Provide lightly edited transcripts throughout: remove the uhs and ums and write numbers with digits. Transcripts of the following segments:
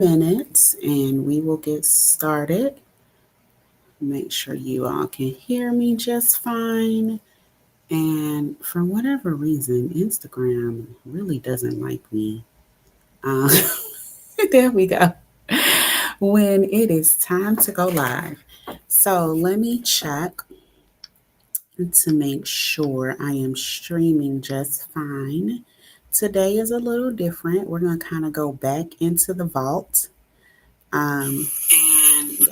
Minutes and we will get started. Make sure you all can hear me just fine. And for whatever reason, Instagram really doesn't like me. Uh, there we go. When it is time to go live. So let me check to make sure I am streaming just fine. Today is a little different. We're going to kind of go back into the vault. Yeah.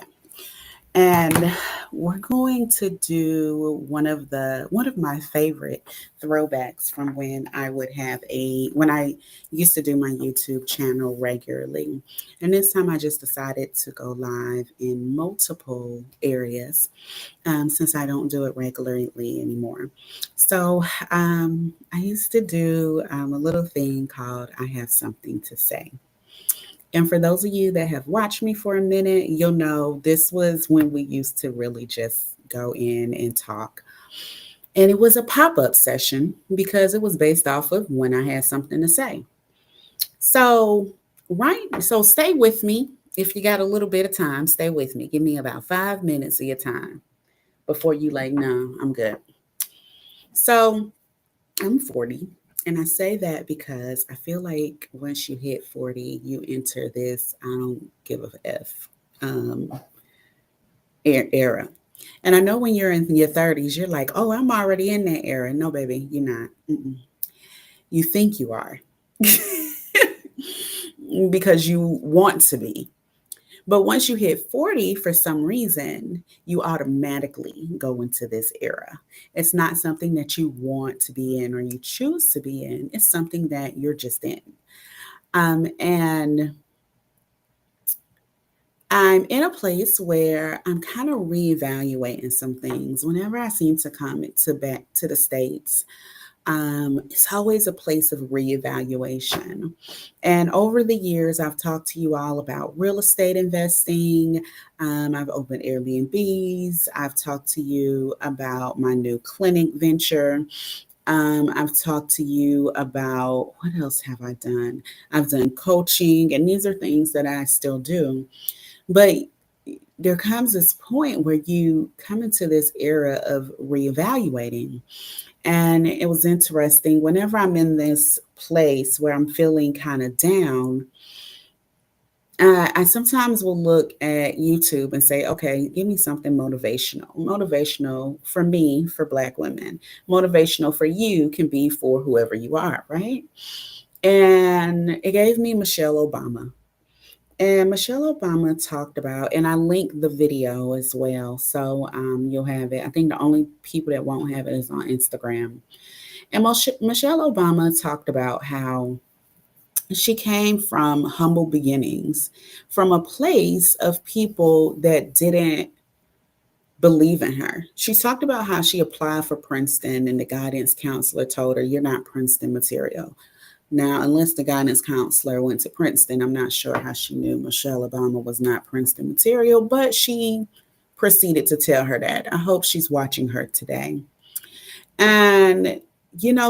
And we're going to do one of my favorite throwbacks from when I used to do my YouTube channel regularly. And this time I just decided to go live in multiple areas since I don't do it regularly anymore. So I used to do a little thing called I Have Something to Say. And for those of you that have watched me for a minute, you'll know this was when we used to really just go in and talk. And it was a pop up session because it was based off of when I had something to say. So, right. So, stay with me. If you got a little bit of time, stay with me. Give me about 5 minutes of your time before you, like, no, I'm good. So, I'm 40. And I say that because I feel like once you hit 40, you enter this I don't give a F um, era. And I know when you're in your 30s, you're like, oh, I'm already in that era. No, baby, you're not. Mm-mm. You think you are because you want to be. But once you hit 40, for some reason, you automatically go into this era. It's not something that you want to be in or you choose to be in, it's something that you're just in. And I'm in a place where I'm kind of reevaluating some things. Whenever I seem to come to back to the States, it's always a place of reevaluation. And over the years, I've talked to you all about real estate investing. I've opened Airbnbs. I've talked to you about my new clinic venture. I've talked to you about what else have I done? I've done coaching, and these are things that I still do. But there comes this point where you come into this era of reevaluating. And it was interesting. Whenever I'm in this place where I'm feeling kind of down, I sometimes will look at YouTube and say, okay, give me something motivational. Motivational for me, for Black women. Motivational for you can be for whoever you are, right? And it gave me Michelle Obama. And Michelle Obama talked about, and I linked the video as well. So you'll have it. I think the only people that won't have it is on Instagram. And Michelle Obama talked about how she came from humble beginnings, from a place of people that didn't believe in her. She talked about how she applied for Princeton and the guidance counselor told her, you're not Princeton material. Now, unless the guidance counselor went to Princeton, I'm not sure how she knew Michelle Obama was not Princeton material, but she proceeded to tell her that. I hope she's watching her today. And,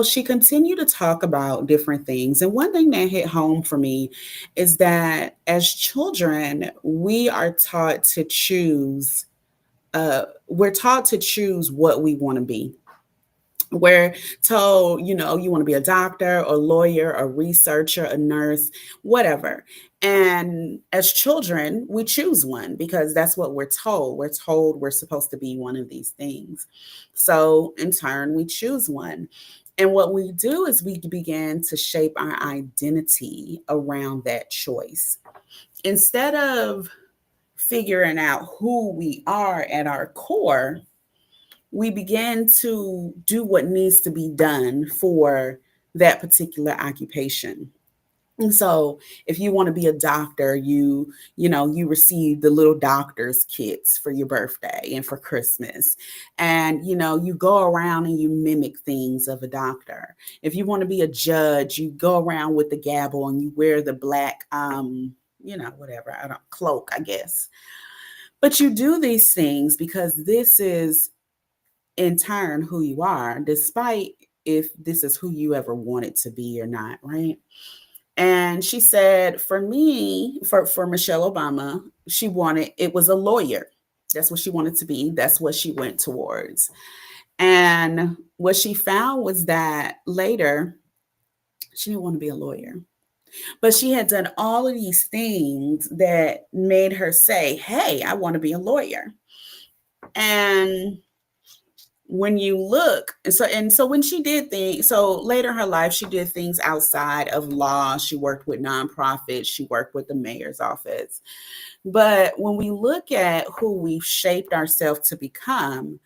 she continued to talk about different things. And one thing that hit home for me is that as children, we're taught to choose what we want to be. We're told, you want to be a doctor, a lawyer, a researcher, a nurse, whatever. And as children, we choose one because that's what we're told. We're told we're supposed to be one of these things. So in turn, we choose one. And what we do is we begin to shape our identity around that choice. Instead of figuring out who we are at our core, we begin to do what needs to be done for that particular occupation. And so if you want to be a doctor, you receive the little doctor's kits for your birthday and for Christmas. And you go around and you mimic things of a doctor. If you want to be a judge, you go around with the gavel and you wear the black whatever, I don't cloak, I guess. But you do these things because this is in turn who you are, despite if this is who you ever wanted to be or not, right? And she said, for me, for Michelle Obama, it was a lawyer. That's what she wanted to be. That's what she went towards. And what she found was that later, she didn't want to be a lawyer. But she had done all of these things that made her say, hey, I want to be a lawyer. And when you look, and so when she did things, so later in her life, she did things outside of law. She worked with nonprofits, she worked with the mayor's office. But when we look at who we've shaped ourselves to become,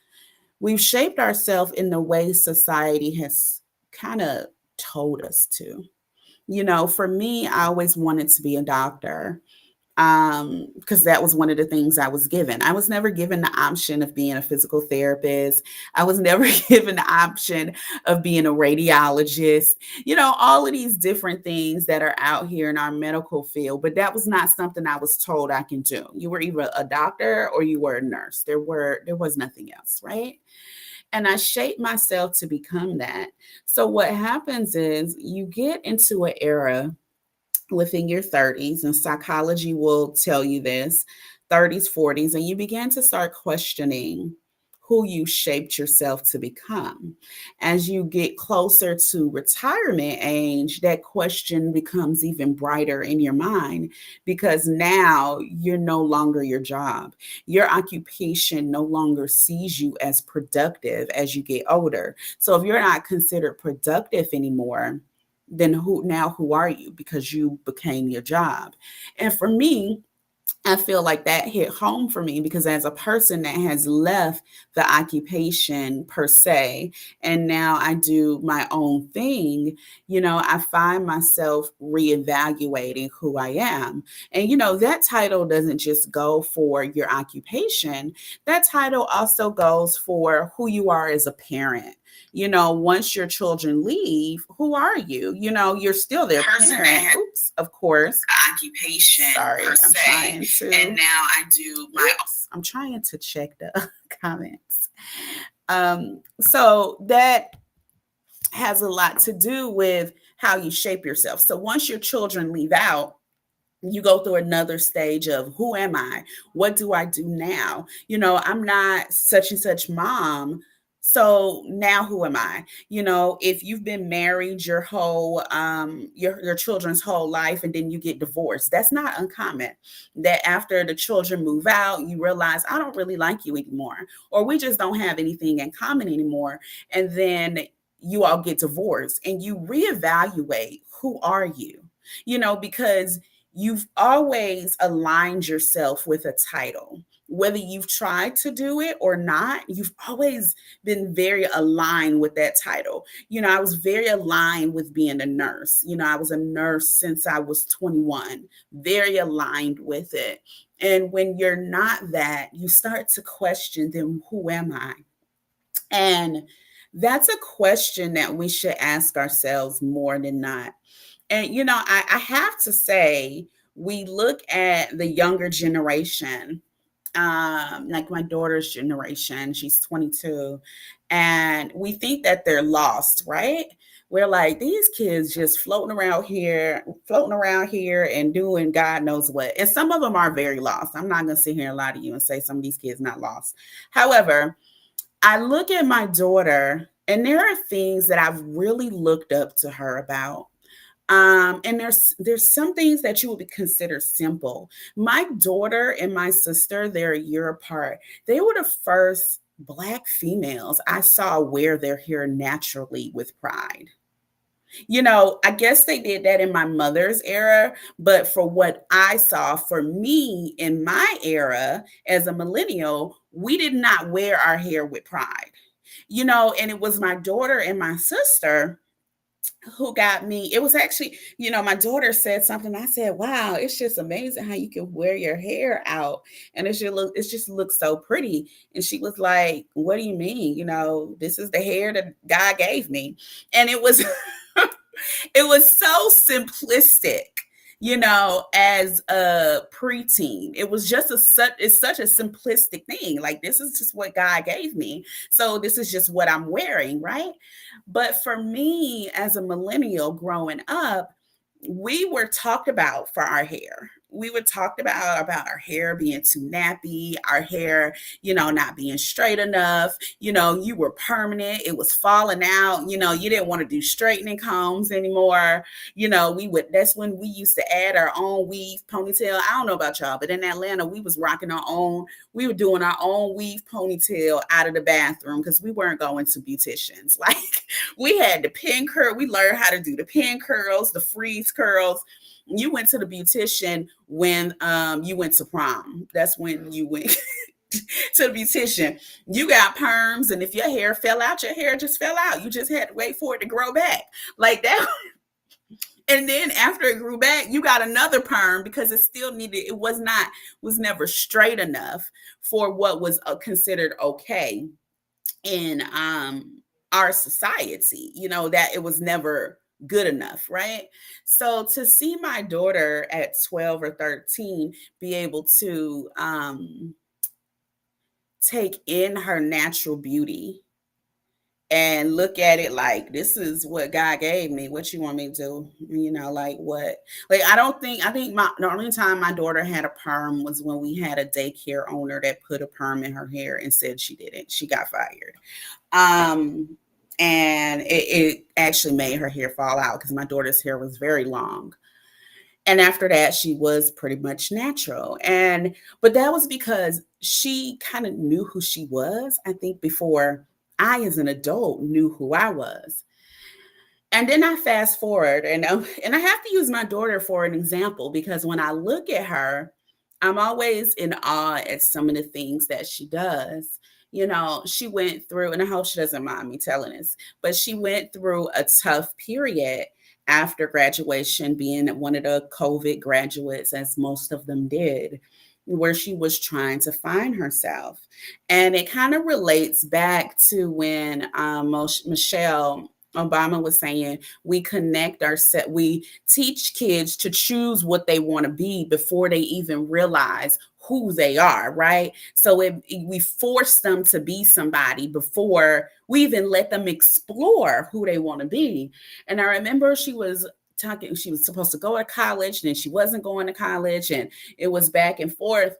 we've shaped ourselves in the way society has kind of told us to. For me, I always wanted to be a doctor, because that was one of the things I was given. I was never given the option of being a physical therapist. I was never given the option of being a radiologist, all of these different things that are out here in our medical field. But that was not something I was told I can do. You were either a doctor or you were a nurse. There was nothing else, right? And I shaped myself to become that. So what happens is you get into an era within your 30s, and psychology will tell you this, 30s, 40s, and you begin to start questioning who you shaped yourself to become. As you get closer to retirement age, that question becomes even brighter in your mind, because now you're no longer your job. Your occupation no longer sees you as productive as you get older. So if you're not considered productive anymore, then who are you? Because you became your job. And for me, I feel like that hit home for me, because as a person that has left the occupation per se, and now I do my own thing, I find myself reevaluating who I am. And, that title doesn't just go for your occupation, that title also goes for who you are as a parent. Once your children leave, who are you? You're still their parent. Oops, of course. Occupation. Sorry, I'm trying to. And now I do my. I'm trying to check the comments. So that has a lot to do with how you shape yourself. So once your children leave out, you go through another stage of, who am I? What do I do now? I'm not such and such mom. So now who am I? If you've been married your whole your children's whole life, and then you get divorced, that's not uncommon. That after the children move out, you realize, I don't really like you anymore, or we just don't have anything in common anymore. And then you all get divorced and you reevaluate, who are you? Because you've always aligned yourself with a title. Whether you've tried to do it or not, you've always been very aligned with that title. I was very aligned with being a nurse. I was a nurse since I was 21, very aligned with it. And when you're not that, you start to question, then who am I? And that's a question that we should ask ourselves more than not. And, I have to say, we look at the younger generation, like my daughter's generation, she's 22, and we think that they're lost, right? We're like, these kids just floating around here and doing God knows what. And some of them are very lost. I'm not going to sit here and lie to you and say some of these kids not lost. However, I look at my daughter, and there are things that I've really looked up to her about. And there's some things that you would consider simple. My daughter and my sister, they're a year apart. They were the first Black females I saw wear their hair naturally with pride. I guess they did that in my mother's era, but for what I saw, for me in my era as a millennial, we did not wear our hair with pride. And it was my daughter and my sister who got me. It was actually, my daughter said something. I said, wow, it's just amazing how you can wear your hair out. And it just looks so pretty. And she was like, what do you mean? This is the hair that God gave me. And it was, it was so simplistic. As a preteen, it was just it's such a simplistic thing. Like, this is just what God gave me. So this is just what I'm wearing, right? But for me, as a millennial growing up, we were talked about for our hair. We were talked about our hair being too nappy, our hair, not being straight enough. You were permanent. It was falling out. You didn't want to do straightening combs anymore. We would. That's when we used to add our own weave ponytail. I don't know about y'all, but in Atlanta, we was rocking our own. We were doing our own weave ponytail out of the bathroom because we weren't going to beauticians. Like we had the pin curl. We learned how to do the pin curls, the freeze curls. You went to the beautician when you went to prom. That's when you went to the beautician. You got perms, and if your hair fell out, your hair just fell out. You just had to wait for it to grow back like that. And then after it grew back, you got another perm because it still needed. It was never straight enough for what was considered okay in our society, that it was never good enough, right? So to see my daughter at 12 or 13 be able to take in her natural beauty and look at it like, this is what God gave me. What you want me to do? Like what? Like I think the only time my daughter had a perm was when we had a daycare owner that put a perm in her hair and said she didn't. She got fired. And it actually made her hair fall out because my daughter's hair was very long. And after that, she was pretty much natural. But that was because she kind of knew who she was, I think, before I, as an adult, knew who I was. And then I fast forward, and I have to use my daughter for an example because when I look at her, I'm always in awe at some of the things that she does. She went through, and I hope she doesn't mind me telling this, but she went through a tough period after graduation, being one of the COVID graduates, as most of them did, where she was trying to find herself. And it kind of relates back to when Michelle Obama was saying we teach kids to choose what they want to be before they even realize who they are, right? So we force them to be somebody before we even let them explore who they want to be. And I remember she was supposed to go to college, and then she wasn't going to college, and it was back and forth.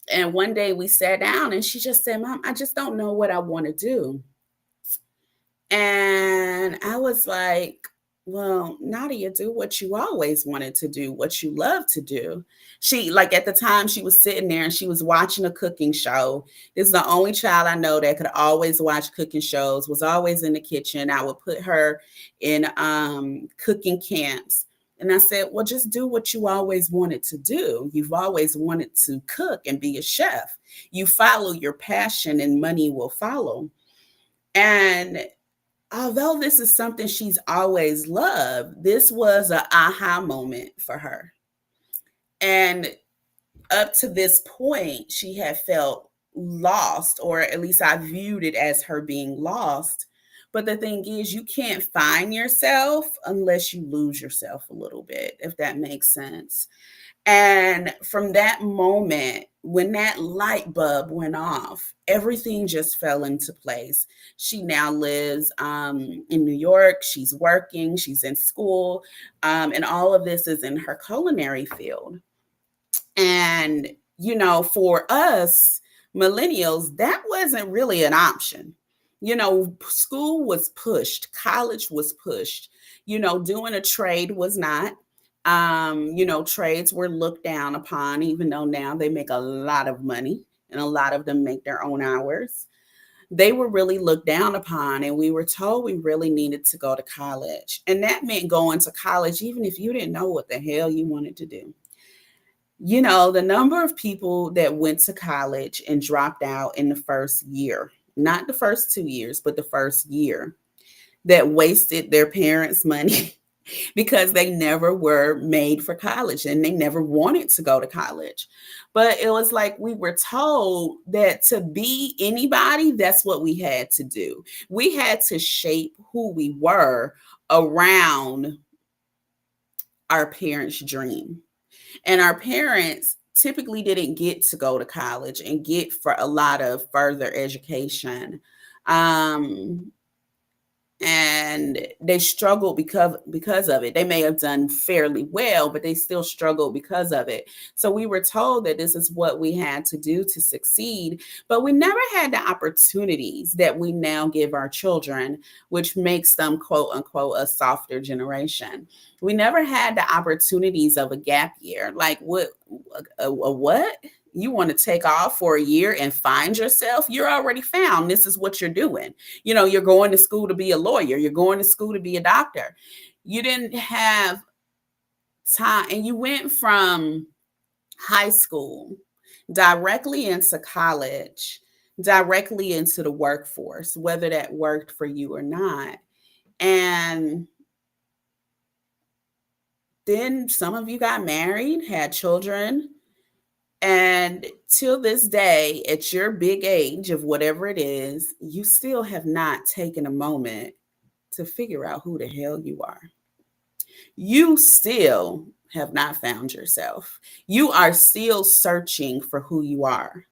And one day we sat down and she just said, Mom, I just don't know what I want to do. And I was like, well, Nadia, do what you always wanted to do, what you love to do. She, like, at the time, she was sitting there and she was watching a cooking show. This is the only child I know that could always watch cooking shows, was always in the kitchen. I would put her in cooking camps. And I said, well, just do what you always wanted to do. You've always wanted to cook and be a chef. You follow your passion and money will follow. And although this is something she's always loved, this was an aha moment for her. And up to this point, she had felt lost, or at least I viewed it as her being lost. But the thing is, you can't find yourself unless you lose yourself a little bit, if that makes sense. And from that moment, when that light bulb went off, everything just fell into place. She now lives in New York. She's working, she's in school, and all of this is in her culinary field. And, for us millennials, that wasn't really an option. School was pushed, college was pushed, doing a trade was not. Trades were looked down upon, even though now they make a lot of money and a lot of them make their own hours. They were really looked down upon, and we were told we really needed to go to college. And that meant going to college, even if you didn't know what the hell you wanted to do. The number of people that went to college and dropped out in the first year, not the first 2 years, but the first year, that wasted their parents' money because they never were made for college and they never wanted to go to college. But it was like we were told that to be anybody, that's what we had to do. We had to shape who we were around our parents' dream. And our parents typically didn't get to go to college and get for a lot of further education. and they struggled because of it. They may have done fairly well, but they still struggled because of it. So we were told that this is what we had to do to succeed, but we never had the opportunities that we now give our children, which makes them quote unquote a softer generation. We never had the opportunities of a gap year. Like what? You want to take off for a year and find yourself? You're already found. This is what you're doing. You're going to school to be a lawyer. You're going to school to be a doctor. You didn't have time, and you went from high school directly into college, directly into the workforce, whether that worked for you or not. And then some of you got married, had children, and till this day, at your big age of whatever it is, you still have not taken a moment to figure out who the hell you are. You still have not found yourself. You are still searching for who you are.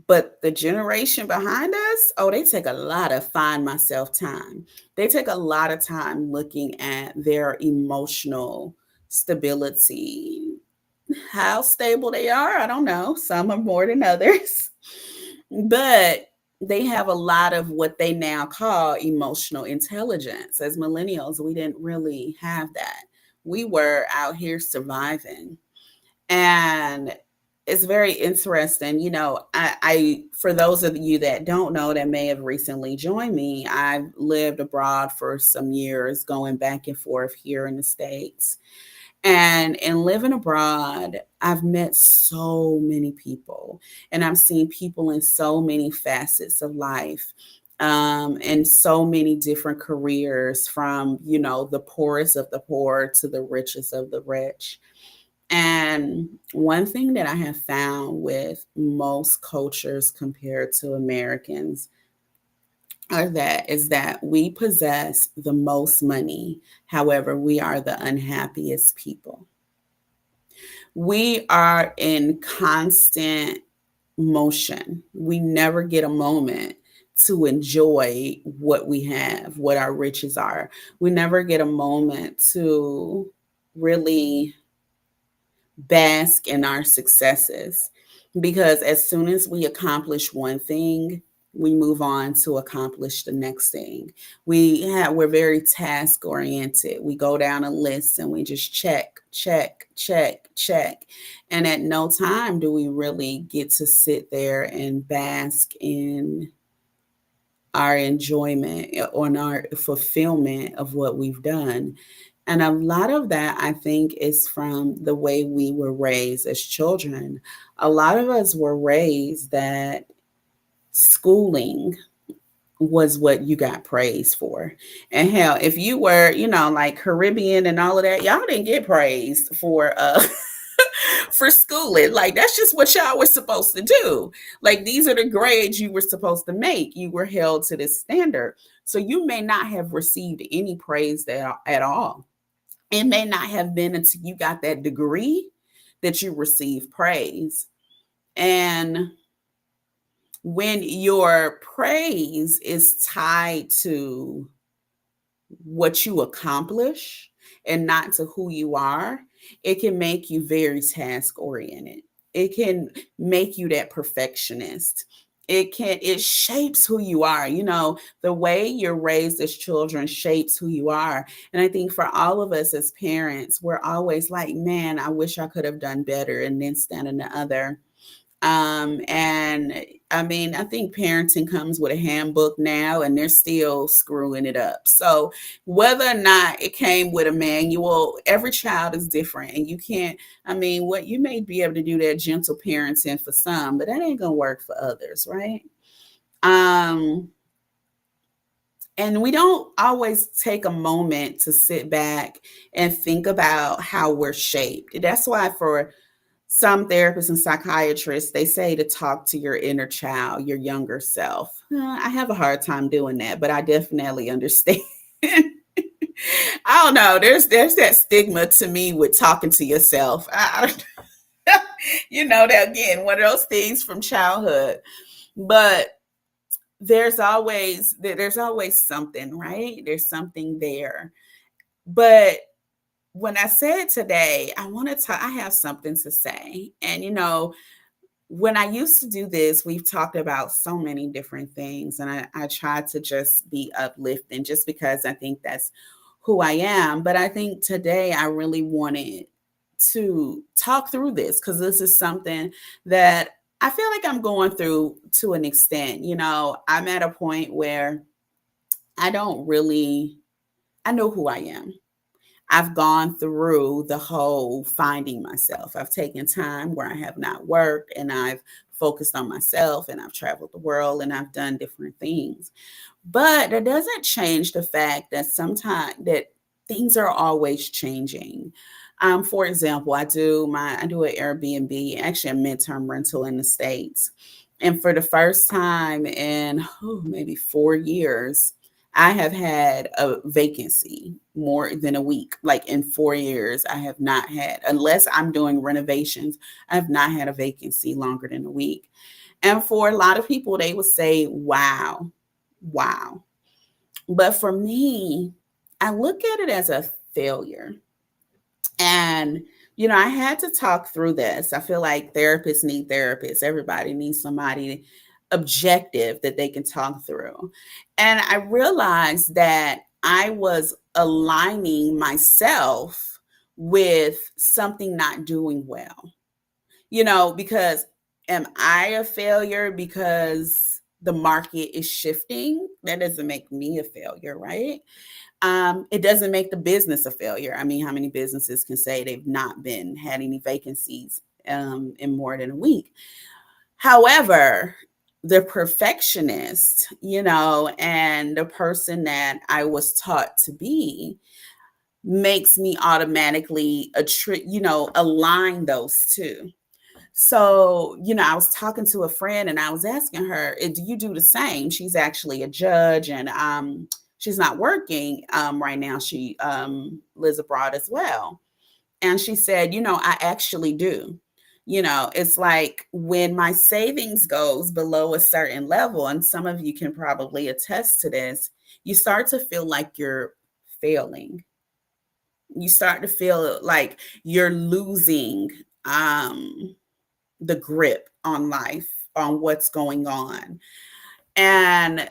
But the generation behind us, oh, they take a lot of find myself time. They take a lot of time looking at their emotional stability. How stable they are, I don't know. Some are more than others. But they have a lot of what they now call emotional intelligence. As millennials, we didn't really have that. We were out here surviving. And it's very interesting. I for those of you that don't know, that may have recently joined me, I've lived abroad for some years, going back and forth here in the States. And in living abroad, I've met so many people, and I've seen people in so many facets of life, and so many different careers, from, the poorest of the poor to the richest of the rich. And one thing that I have found with most cultures compared to Americans is that we possess the most money. However, we are the unhappiest people. We are in constant motion. We never get a moment to enjoy what we have, what our riches are. We never get a moment to really bask in our successes, because as soon as we accomplish one thing, we move on to accomplish the next thing. We're very task oriented. We go down a list and we just check, check, check, check. And at no time do we really get to sit there and bask in our enjoyment, on our fulfillment of what we've done. And a lot of that, I think, is from the way we were raised as children. A lot of us were raised that schooling was what you got praised for. And hell, if you were, like Caribbean and all of that, y'all didn't get praised for for schooling. Like, that's just what y'all were supposed to do. Like, these are the grades you were supposed to make. You were held to this standard. So you may not have received any praise there at all. It may not have been until you got that degree that you received praise. And when your praise is tied to what you accomplish and not to who you are, it can make you very task oriented. It can make you that perfectionist. It shapes who you are. The way you're raised as children shapes who you are. And I think for all of us as parents, we're always like, man, I wish I could have done better, and then stand in the other. And I mean, I think parenting comes with a handbook now, and they're still screwing it up. So whether or not it came with a manual, every child is different. And you can't, I mean, what you may be able to do that gentle parenting for some, but that ain't going to work for others, right? And we don't always take a moment to sit back and think about how we're shaped. That's why for some therapists and psychiatrists, they say to talk to your inner child, your younger self. I have a hard time doing that, but I definitely understand. I don't know. There's that stigma to me with talking to yourself. That again, one of those things from childhood. But there's always something, right? There's something there. But when I said today, I have something to say. And when I used to do this, we've talked about so many different things, and I try to just be uplifting just because I think that's who I am. But I think today I really wanted to talk through this because this is something that I feel like I'm going through to an extent. I'm at a point where I don't really, I know who I am. I've gone through the whole finding myself. I've taken time where I have not worked and I've focused on myself and I've traveled the world and I've done different things. But that doesn't change the fact that sometimes that things are always changing. For example, I do an Airbnb, actually a midterm rental in the States. And for the first time in maybe 4 years, I have had a vacancy more than a week. Like in 4 years, I have not had, unless I'm doing renovations, I have not had a vacancy longer than a week. And for a lot of people, they would say, wow, wow. But for me, I look at it as a failure. And, I had to talk through this. I feel like therapists need therapists. Everybody needs somebody objective that they can talk through. And I realized that I was aligning myself with something not doing well, because am I a failure because the market is shifting? That doesn't make me a failure, right? It doesn't make the business a failure. I mean, how many businesses can say they've not been had any vacancies in more than a week? However, the perfectionist, and the person that I was taught to be makes me automatically align those two. So, I was talking to a friend and I was asking her, do you do the same? She's actually a judge and she's not working right now. She lives abroad as well. And she said, I actually do. It's like when my savings goes below a certain level, and some of you can probably attest to this, you start to feel like you're failing. You start to feel like you're losing the grip on life, on what's going on. And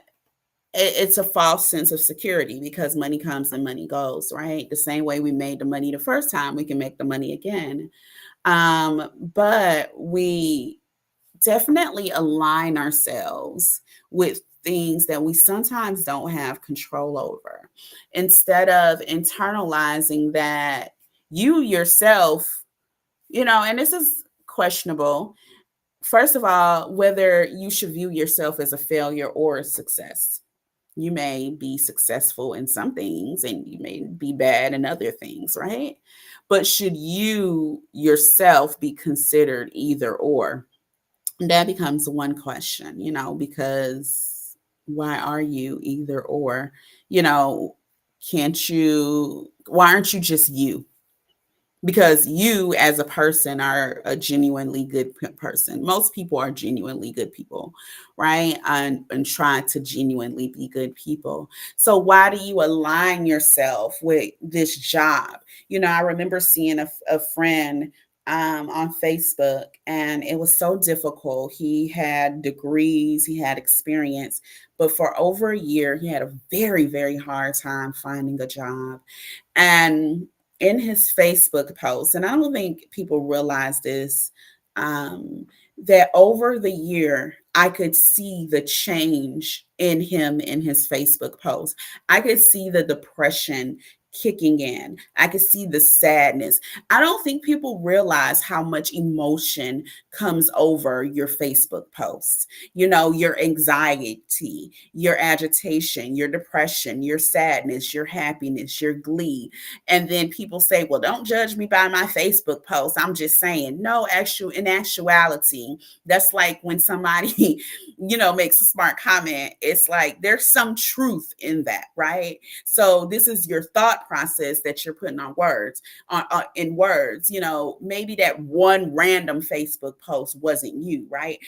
it's a false sense of security because money comes and money goes, right? The same way we made the money the first time, we can make the money again. But we definitely align ourselves with things that we sometimes don't have control over instead of internalizing that you yourself, and this is questionable. First of all, whether you should view yourself as a failure or a success. You may be successful in some things and you may be bad in other things, right? But should you yourself be considered either or? That becomes one question, because why are you either or? You know, why aren't you just you? Because you as a person are a genuinely good person. Most people are genuinely good people, right? And try to genuinely be good people. So why do you align yourself with this job? I remember seeing a friend on Facebook, and it was so difficult. He had degrees, he had experience, but for over a year, he had a very, very hard time finding a job. And in his Facebook post, and I don't think people realize this, that over the year, I could see the change in him in his Facebook post. I could see the depression kicking in. I could see the sadness. I don't think people realize how much emotion comes over your Facebook posts. Your anxiety, your agitation, your depression, your sadness, your happiness, your glee. And then people say, well, don't judge me by my Facebook post. I'm just saying, no, in actuality, that's like when somebody, makes a smart comment. It's like there's some truth in that, right? So this is your thought thought process that you're putting on words, in words. Maybe that one random Facebook post wasn't you, right?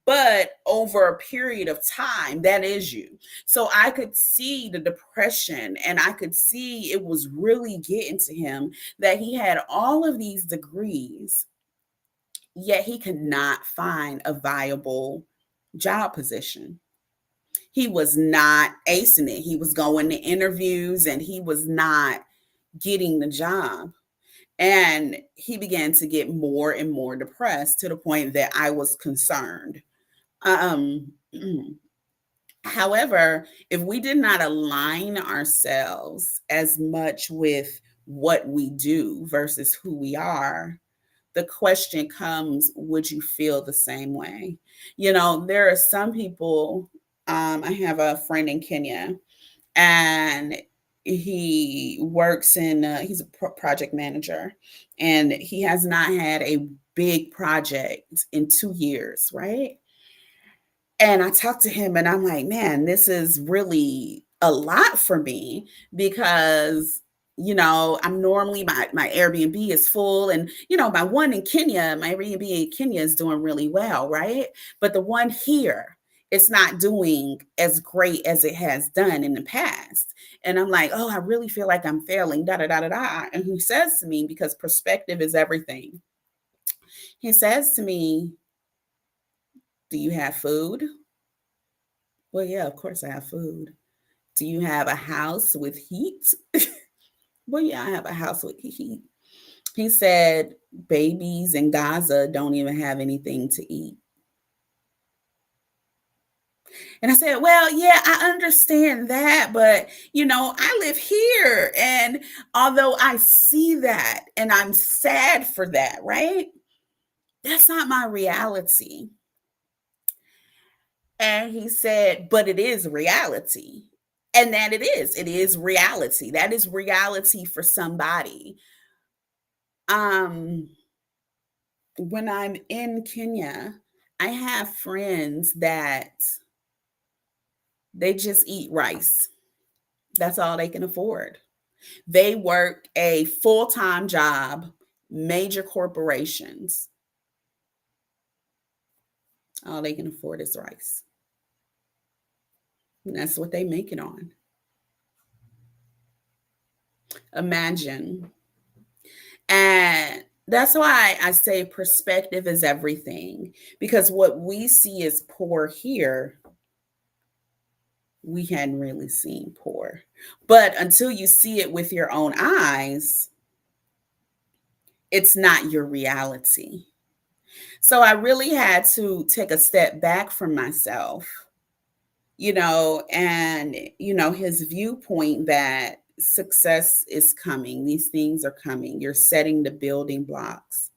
But over a period of time, that is you. So I could see the depression, and I could see it was really getting to him, that he had all of these degrees, yet he could not find a viable job position. He was not acing it. He was going to interviews and he was not getting the job. And he began to get more and more depressed, to the point that I was concerned. Um, However, if we did not align ourselves as much with what we do versus who we are, the question comes, would you feel the same way? There are some people, I have a friend in Kenya, and he works he's a project manager, and he has not had a big project in 2 years, right? And I talked to him and I'm like, man, this is really a lot for me, because, I'm normally, my Airbnb is full, and, my one in Kenya, my Airbnb in Kenya is doing really well, right? But the one here, it's not doing as great as it has done in the past. And I'm like, oh, I really feel like I'm failing, da da da da da. And he says to me, because perspective is everything, he says to me, do you have food? Well, yeah, of course I have food. Do you have a house with heat? Well, yeah, I have a house with heat. He said, babies in Gaza don't even have anything to eat. And I said, well, yeah, I understand that, but I live here. And although I see that and I'm sad for that, right? That's not my reality. And he said, but it is reality. And that it is reality. That is reality for somebody. Um, when I'm in Kenya, I have friends that they just eat rice. That's all they can afford. They work a full-time job, major corporations. All they can afford is rice. And that's what they make it on. Imagine. And that's why I say perspective is everything, because what we see as poor here, we hadn't really seen poor. But until you see it with your own eyes, it's not your reality. So I really had to take a step back from myself, and, his viewpoint that success is coming, these things are coming, you're setting the building blocks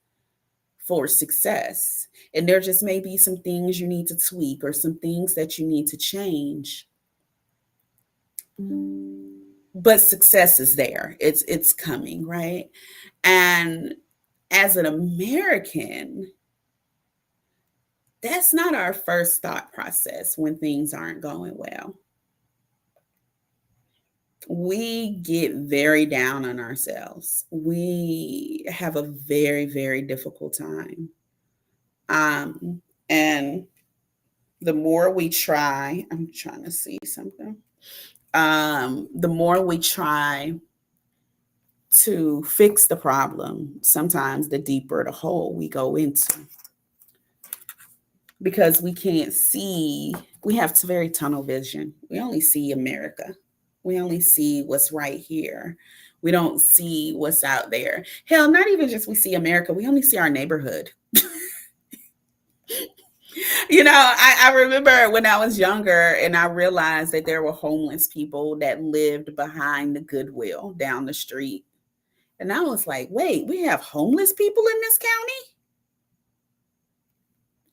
for success. And there just may be some things you need to tweak or some things that you need to change. But success is there. It's coming, right? And as an American, that's not our first thought process when things aren't going well. We get very down on ourselves. We have a very, very difficult time. And the more we try, I'm trying to see something. The more we try to fix the problem, sometimes the deeper the hole we go into, because we can't see, we have very tunnel vision. We only see America. We only see what's right here. We don't see what's out there. Hell, not even just we see America, we only see our neighborhood. I remember when I was younger and I realized that there were homeless people that lived behind the Goodwill down the street. And I was like, wait, we have homeless people in this county?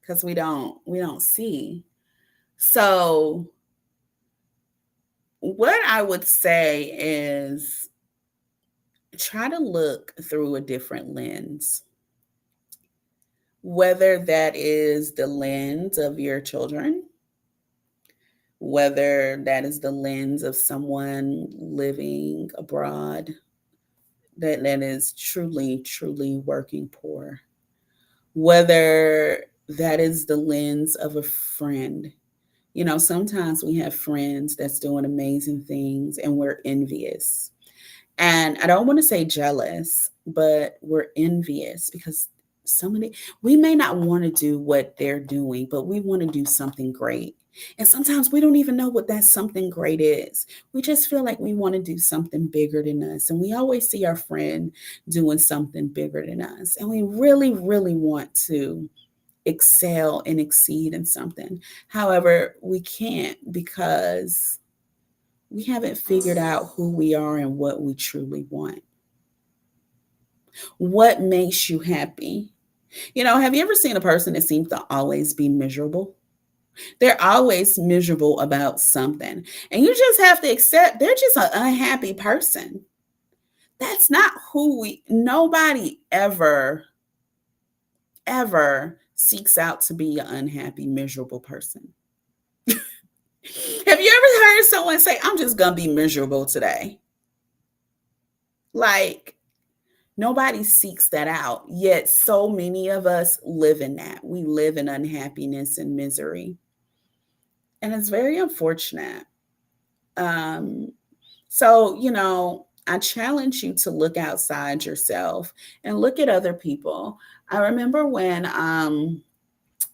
Because we don't see. So what I would say is try to look through a different lens, whether that is the lens of your children, whether that is the lens of someone living abroad that is truly, truly working poor, whether that is the lens of a friend. You know, sometimes we have friends that's doing amazing things and we're envious. And I don't want to say jealous, but we're envious because so many, we may not want to do what they're doing, but we want to do something great. And sometimes we don't even know what that something great is. We just feel like we want to do something bigger than us. And we always see our friend doing something bigger than us. And we really, really want to excel and exceed in something. However, we can't because we haven't figured out who we are and what we truly want. What makes you happy? You know, have you ever seen a person that seems to always be miserable? They're always miserable about something. And you just have to accept they're just an unhappy person. That's not who nobody ever seeks out to be an unhappy, miserable person. Have you ever heard someone say, I'm just going to be miserable today? Like, nobody seeks that out. Yet, so many of us live in that. We live in unhappiness and misery. And it's very unfortunate. Um, so, you know, I challenge you to look outside yourself and look at other people. I remember when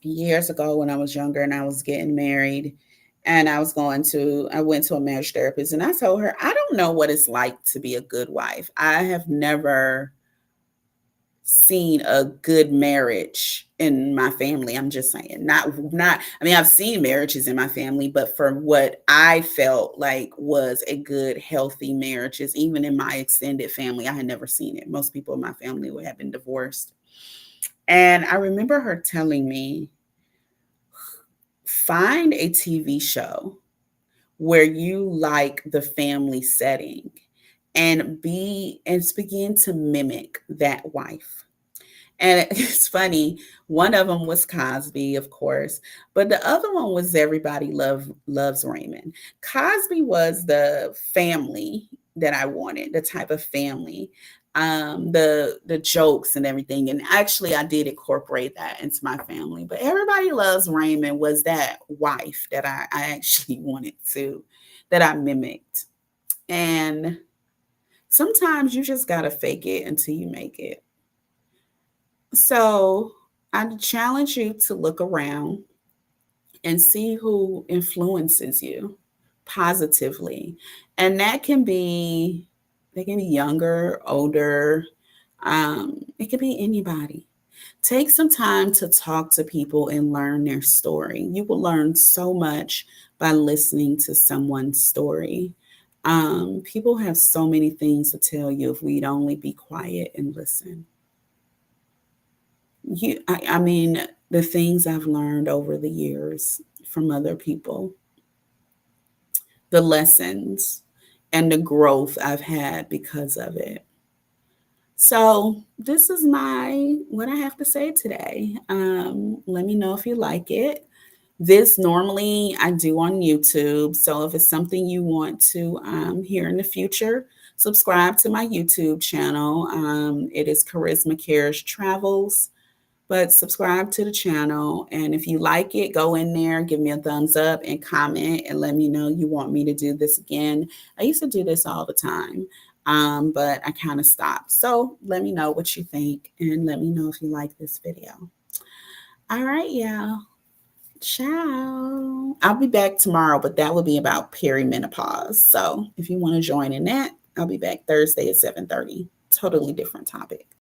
years ago when I was younger and I was getting married and I went to a marriage therapist and I told her, I don't know what it's like to be a good wife. I have never seen a good marriage in my family. I'm just saying, not I mean, I've seen marriages in my family, but for what I felt like was a good, healthy marriages, even in my extended family, I had never seen it. Most people in my family would have been divorced. And I remember her telling me, find a TV show where you like the family setting and begin to mimic that wife. And it's funny, one of them was Cosby, of course, but the other one was Loves Raymond. Cosby was the family that I wanted, the type of family, the jokes and everything. And actually, I did incorporate that into my family. But Everybody Loves Raymond was that wife that I actually wanted to, that I mimicked. And sometimes you just gotta fake it until you make it. So I challenge you to look around and see who influences you positively. And that can be, they can be younger, older, it could be anybody. Take some time to talk to people and learn their story. You will learn so much by listening to someone's story. People have so many things to tell you if we'd only be quiet and listen. I mean, the things I've learned over the years from other people, the lessons and the growth I've had because of it. So this is my what I have to say today. Let me know if you like it. This normally I do on YouTube. So if it's something you want to hear in the future, subscribe to my YouTube channel. It is Charisma Cares Travels. But subscribe to the channel. And if you like it, go in there, give me a thumbs up and comment and let me know you want me to do this again. I used to do this all the time, but I kind of stopped. So let me know what you think and let me know if you like this video. All right, y'all. Ciao. I'll be back tomorrow, but that will be about perimenopause. So if you want to join in that, I'll be back Thursday at 7:30. Totally different topic.